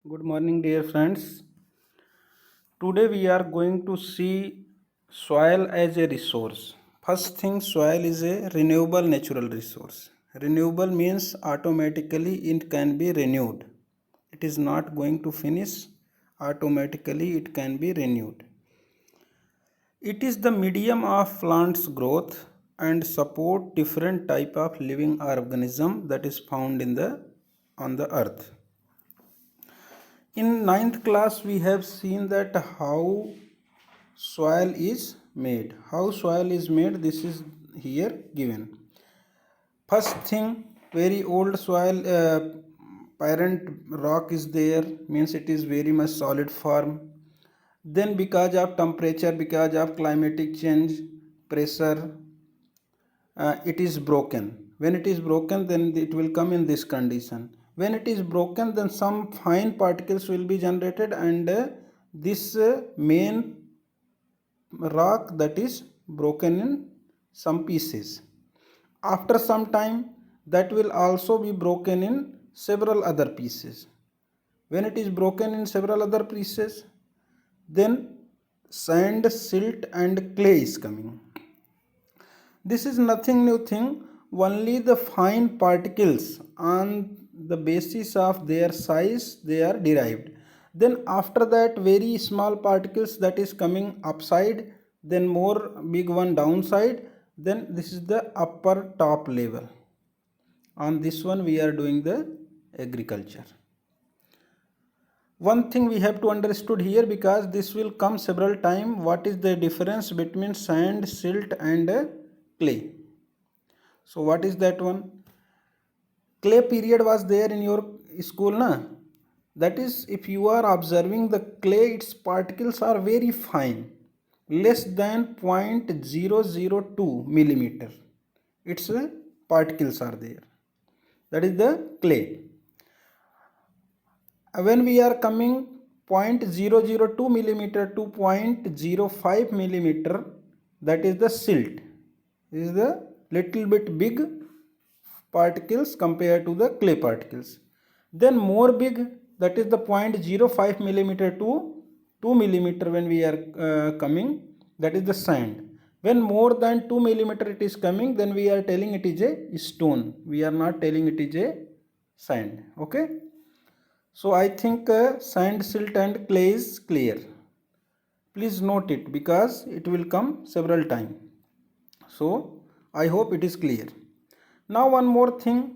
Good morning, dear friends. Today we are going to see soil as a resource. First thing, soil is a renewable natural resource. Renewable means automatically it can be renewed. It is not going to finish, automatically it can be renewed. It is the medium of plants growth and support different type of living organism that is found in the on the earth. In ninth class, we have seen that how soil is made. How soil is made, this is here given. First thing, very old soil, parent rock is there, means it is very much solid form. Then because of temperature, because of climatic change, pressure, it is broken. When it is broken, then it will come in this condition. When it is broken, then some fine particles will be generated, and this main rock that is broken in some pieces. After some time, that will also be broken in several other pieces. When it is broken in several other pieces, then sand, silt and clay is coming. This is nothing new thing, only the fine particles on the basis of their size they are derived. Then after that very small particles that is coming upside, then more big one downside, then this is the upper top level. On this one we are doing the agriculture. One thing we have to understood here, because this will come several time, what is the difference between sand, silt and clay. So what is that one? Clay period was there in your school, na? That is, if you are observing the clay, its particles are very fine, less than 0.002 millimeter. Its particles are there. That is the clay. When we are coming 0.002 millimeter to 0.05 millimeter, that is the silt. This is the little bit big particles compared to the clay particles. Then more big, that is the 0.05 millimeter to 2 millimeter when we are coming, that is the sand. When more than 2 millimeter it is coming, then we are telling it is a stone. We are not telling it is a sand. Okay. So I think sand, silt and clay is clear. Please note it because it will come several times. So I hope it is clear. Now one more thing,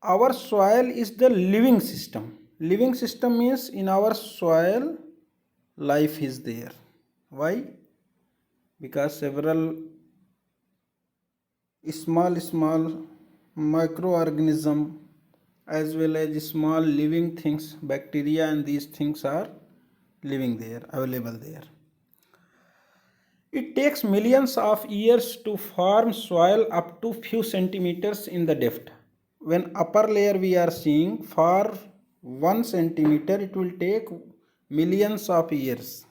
our soil is the living system. Living system means in our soil life is there. Why? Because several small microorganism as well as small living things, bacteria and these things are living there, available there. It takes millions of years to form soil up to few centimeters in the depth. When upper layer we are seeing, for 1 centimeter it will take millions of years.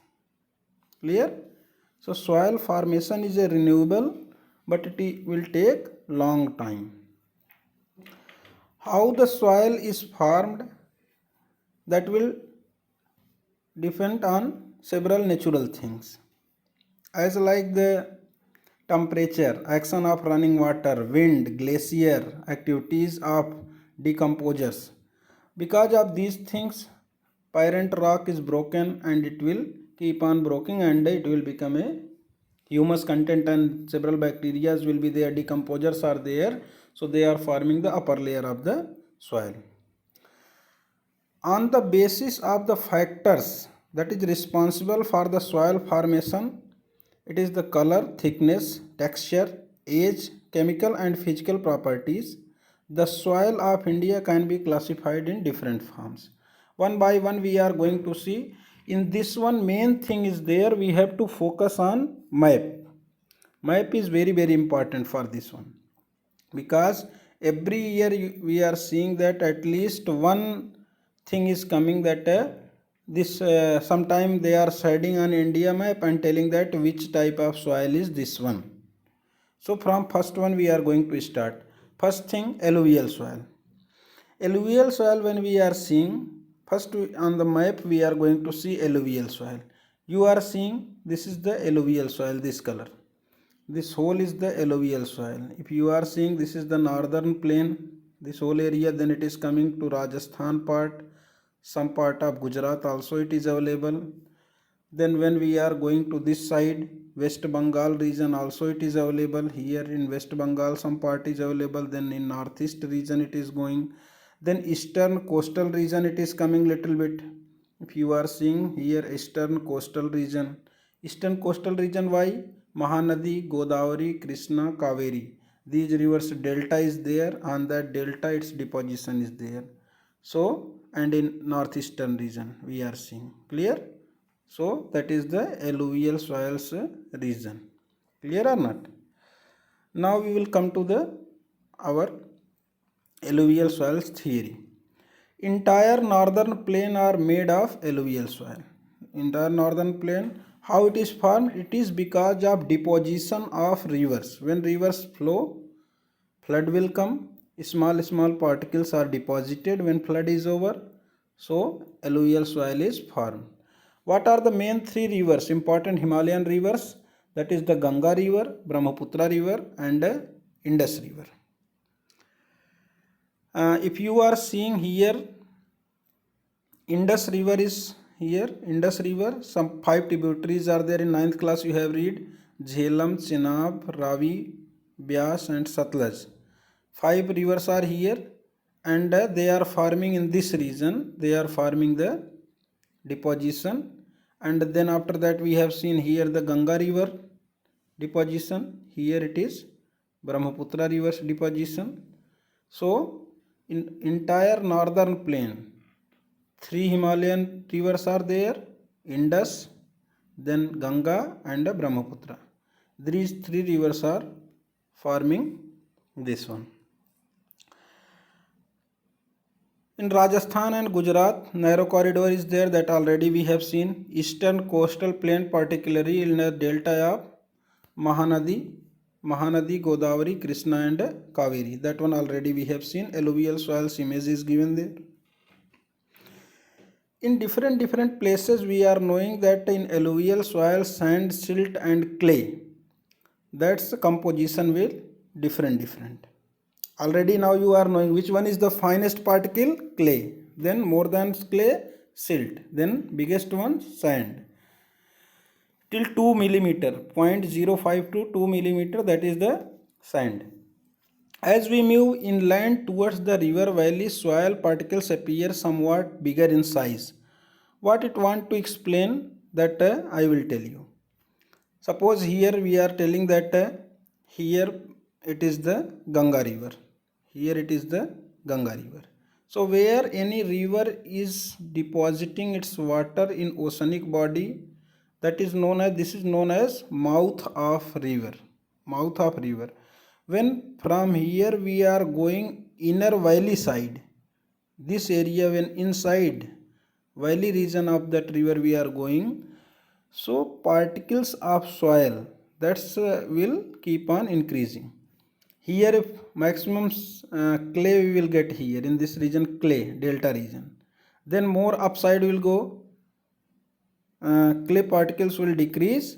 Clear? So soil formation is a renewable, but it will take long time. How the soil is formed, that will depend on several natural things, as like the temperature, action of running water, wind, glacier, activities of decomposers. Because of these things, parent rock is broken and it will keep on broken and it will become a humus content, and several bacteria will be there, decomposers are there, so they are forming the upper layer of the soil. On the basis of the factors that is responsible for the soil formation, it is the color, thickness, texture, age, chemical and physical properties. The soil of India can be classified in different forms. One by one we are going to see. In this one, main thing is there, we have to focus on map. Map is very important for this one, because every year we are seeing that at least one thing is coming, that this sometime they are shading on India map and telling that which type of soil is this one. So from first one we are going to start. First thing, alluvial soil. Alluvial soil when we are seeing, First on the map we are going to see alluvial soil. You are seeing this is the alluvial soil, this color. This whole is the alluvial soil. If you are seeing this is the northern plain, this whole area, then it is coming to Rajasthan part, some part of Gujarat also it is available. Then when we are going to this side, West Bengal region also it is available. Here in West Bengal some part is available. Then in northeast region it is going. Then eastern coastal region it is coming little bit. If you are seeing here eastern coastal region. Eastern coastal region why? Mahanadi, Godavari, Krishna, Kaveri. These rivers delta is there. On that delta its deposition is there. So and in northeastern region we are seeing. Clear? So that is the alluvial soils region. Clear or not? Now we will come to the our alluvial soils theory. Entire northern plain are made of alluvial soil. Entire northern plain, how it is formed? It is because of deposition of rivers. When rivers flow, flood will come. Small particles are deposited when flood is over. So alluvial soil is formed. What are the main three rivers, important Himalayan rivers? That is the Ganga river, Brahmaputra river and Indus river. If you are seeing here, Indus river is here. Indus river, some 5 tributaries are there. In 9th class you have read Jhelum, Chenab, Ravi, Byas and Satluj. 5 rivers are here and they are forming in this region. They are forming the deposition. And then after that we have seen here the Ganga river deposition. Here it is Brahmaputra river's deposition. So in entire northern plain, 3 Himalayan rivers are there, Indus, then Ganga and Brahmaputra. These 3 rivers are forming this one. In Rajasthan and Gujarat, narrow corridor is there, that already we have seen. Eastern coastal plain, particularly in the delta of Mahanadi, Godavari, Krishna and Kaveri. That one already we have seen. Alluvial soils image is given there. In different places we are knowing that in alluvial soil sand, silt and clay, that's the composition will different. Already now you are knowing which one is the finest particle, clay, then more than clay, silt, then biggest one, sand, till 2 millimeter, 0.05 to 2 millimeter, that is the sand. As we move inland towards the river valley, soil particles appear somewhat bigger in size. What it want to explain, that I will tell you. Suppose here we are telling that here it is the Ganga river. Here it is the Ganga river. So where any river is depositing its water in oceanic body, that is known as, this is known as mouth of river. Mouth of river. When from here we are going inner valley side, this area when inside valley region of that river we are going, so particles of soil that's will keep on increasing. Here if maximum clay we will get here in this region, clay delta region, then more upside will go, clay particles will decrease,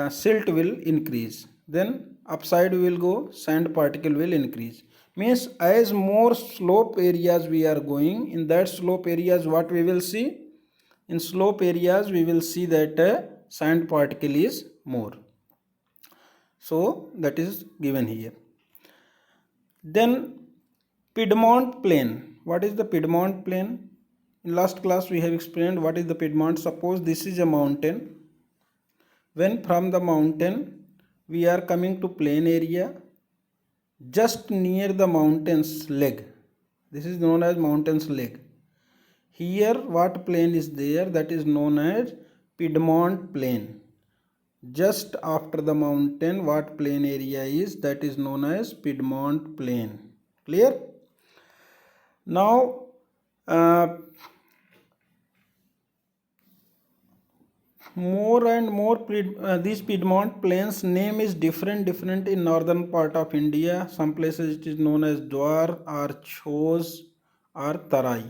silt will increase, then upside will go, sand particle will increase. Means as more slope areas we are going, in that slope areas what we will see? In slope areas we will see that sand particle is more. So that is given here. Then Piedmont plain. What is the Piedmont plain? In last class we have explained what is the Piedmont. Suppose this is a mountain. When from the mountain we are coming to plain area, just near the mountain's leg, this is known as mountain's leg. Here what plain is there? That is known as Piedmont plain. Just after the mountain what plain area is? That is known as Piedmont plain. Clear? Now more and more these Piedmont plains name is different in northern part of India. Some places it is known as Dwar or Chos or Tarai.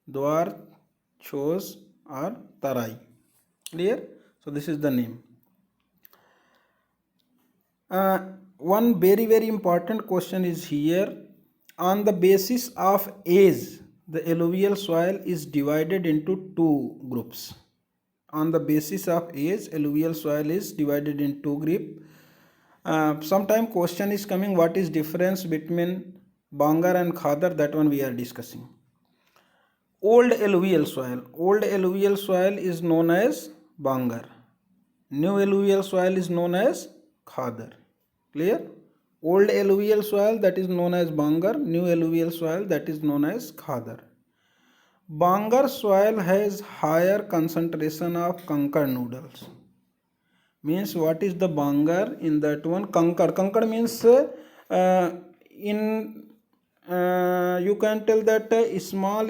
Dwar, Chos or Tarai. Clear? So this is the name. One very important question is here. On the basis of age, the alluvial soil is divided into two groups. On the basis of age, alluvial soil is divided in two groups. Sometime question is coming, what is difference between Bangar and Khadar? That one we are discussing. Old alluvial soil is known as Bangar. New alluvial soil is known as Khadar. Clear? Old alluvial soil, that is known as Bangar. New alluvial soil, that is known as Khadar. Bangar soil has higher concentration of conker noodles. Means what is the Bangar in that one? Conker means you can tell that small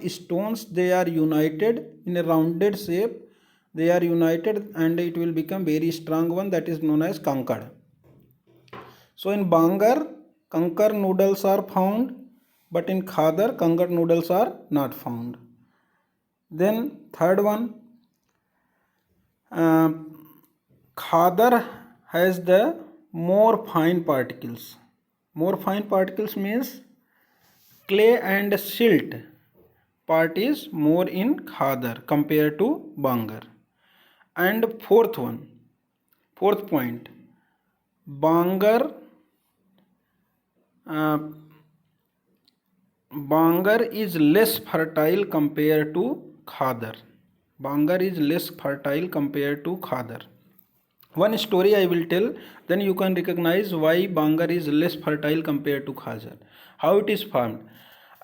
stones, they are united in a rounded shape. They are united and it will become very strong one, that is known as Kankad. So in Bangar, conker noodles are found, but in Khadar, conker noodles are not found. Then third one, Khadar has the more fine particles. More fine particles means clay and silt part is more in Khadar compared to Bangar. And fourth point, Bangar is less fertile compared to Khadar. Bangar is less fertile compared to Khadar. One story I will tell, then you can recognize why Bangar is less fertile compared to Khadar. How it is formed?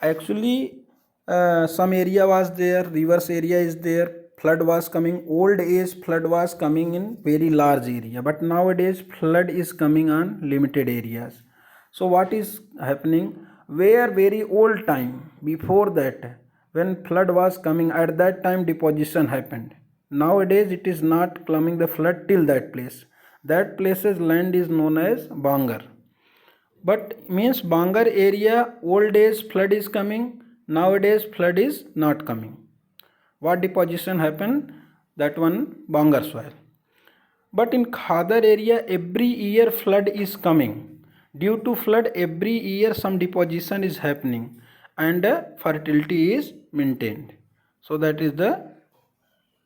Actually, some area was there, rivers area is there, flood was coming. Old age flood was coming in very large area, but nowadays flood is coming on limited areas. So what is happening? Where very old time, before that, when flood was coming, at that time deposition happened. Nowadays it is not coming the flood till that place. That place's land is known as Bangar. But means Bangar area, old days flood is coming, nowadays flood is not coming. What deposition happened? That one Bangar soil. But in Khadar area, every year flood is coming. Due to flood, every year some deposition is happening and fertility is maintained. So that is the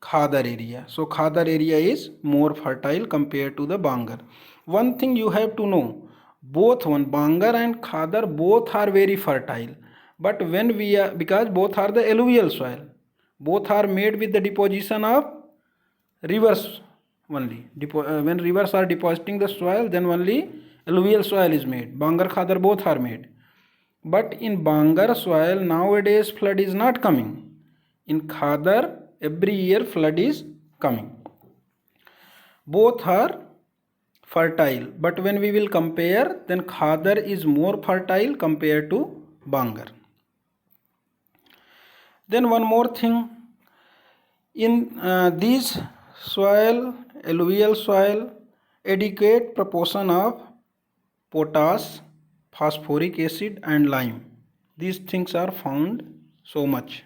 Khadar area. So Khadar area is more fertile compared to the Bangar. One thing you have to know, both one Bangar and Khadar both are very fertile. But when we are, because both are the alluvial soil, both are made with the deposition of rivers only. When rivers are depositing the soil, then only alluvial soil is made. Bangar, Khadar both are made. But in Bangar soil, nowadays flood is not coming. In Khadar, every year flood is coming. Both are fertile, but when we will compare, then Khadar is more fertile compared to Bangar. Then one more thing, in these soil, alluvial soil, adequate proportion of potash, phosphoric acid and lime, these things are found so much,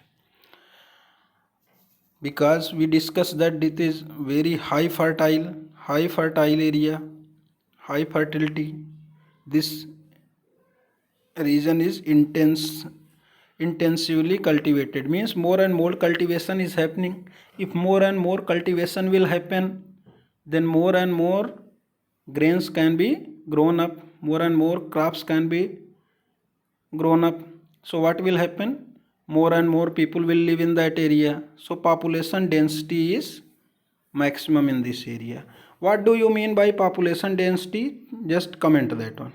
because we discussed that it is very high fertile area, high fertility. This region is intensively cultivated, means more and more cultivation is happening. If more and more cultivation will happen, then more and more grains can be grown up, more and more crops can be grown up. So what will happen? More and more people will live in that area. So population density is maximum in this area. What do you mean by population density? Just comment that one.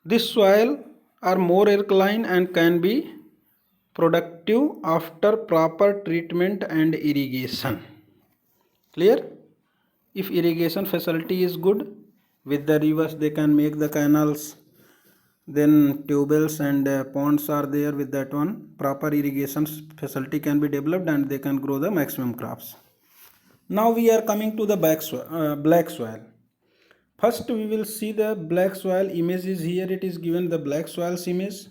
This soil are more alkaline and can be productive after proper treatment and irrigation. Clear? If irrigation facility is good, with the rivers they can make the canals, then tubewells and ponds are there. With that one, proper irrigation facility can be developed and they can grow the maximum crops. Now we are coming to the black soil. First we will see the black soil image is here. It is given the black soil's image.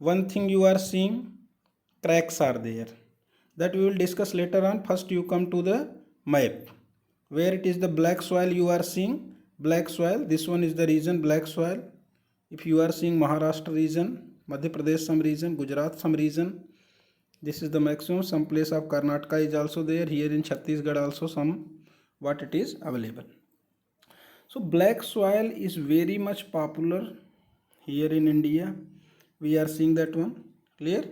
one thing you are seeing, cracks are there, that we will discuss later on. First you come to the map where it is the black soil you are seeing, black soil, this one is the region black soil. If you are seeing Maharashtra region, Madhya Pradesh some region, Gujarat some region, this is the maximum. Some place of Karnataka is also there, here in Chhattisgarh also some what it is available. So black soil is very much popular here in India, we are seeing that one, clear.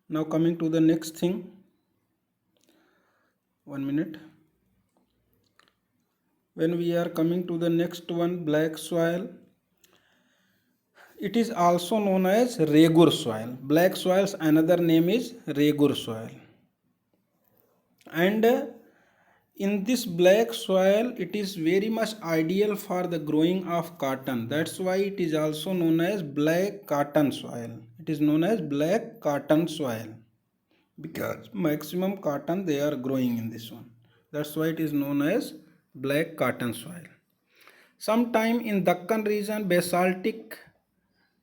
Now coming to the next thing, 1 minute. When we are coming to the next one, black soil, it is also known as Regur soil. Black soil's another name is Regur soil. And in this black soil, it is very much ideal for the growing of cotton. That's why it is also known as black cotton soil. It is known as black cotton soil because maximum cotton they are growing in this one. That's why it is known as black cotton soil. Sometime in Deccan region, basaltic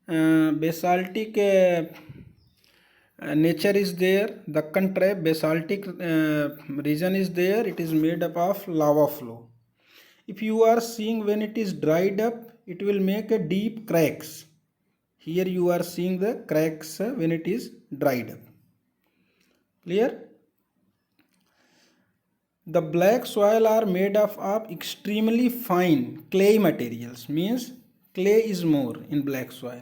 nature is there. Deccan Tribe basaltic region is there. It is made up of lava flow. If you are seeing, when it is dried up, it will make a deep cracks. Here you are seeing the cracks when it is dried up. Clear? The black soil are made up of extremely fine clay materials, means clay is more in black soil.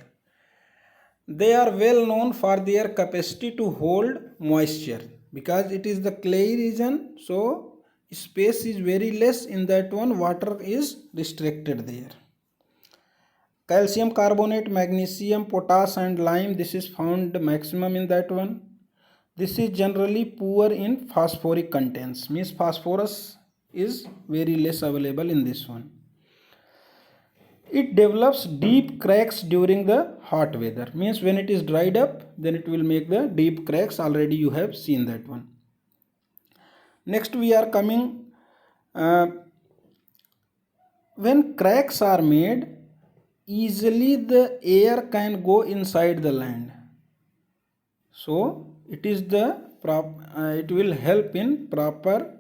They are well known for their capacity to hold moisture because it is the clay region, so space is very less in that one, water is restricted there. Calcium carbonate, magnesium, potash and lime, this is found maximum in that one. This is generally poor in phosphoric contents, means phosphorus is very less available in this one. It develops deep cracks during the hot weather, means when it is dried up, then it will make the deep cracks. Already you have seen that one. Next we are coming, when cracks are made, easily the air can go inside the land. So it is the it will help in proper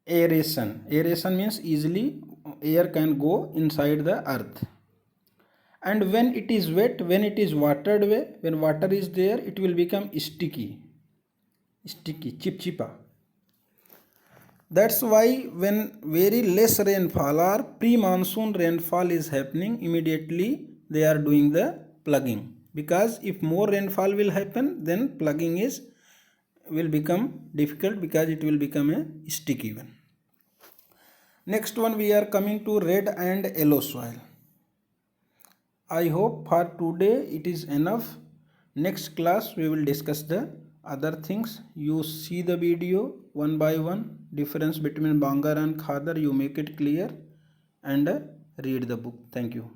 aeration. Aeration means easily air can go inside the earth. And when it is wet, when it is watered away, when water is there, it will become sticky, chipchipa. That's why when very less rainfall or pre-monsoon rainfall is happening, immediately they are doing the plugging, because if more rainfall will happen, then plugging will become difficult because it will become a sticky one. Next one we are coming to red and yellow soil. I hope for today it is enough. Next class we will discuss the other things. You see the video one by one, difference between Bangar and Khadar, you make it clear and read the book. Thank you.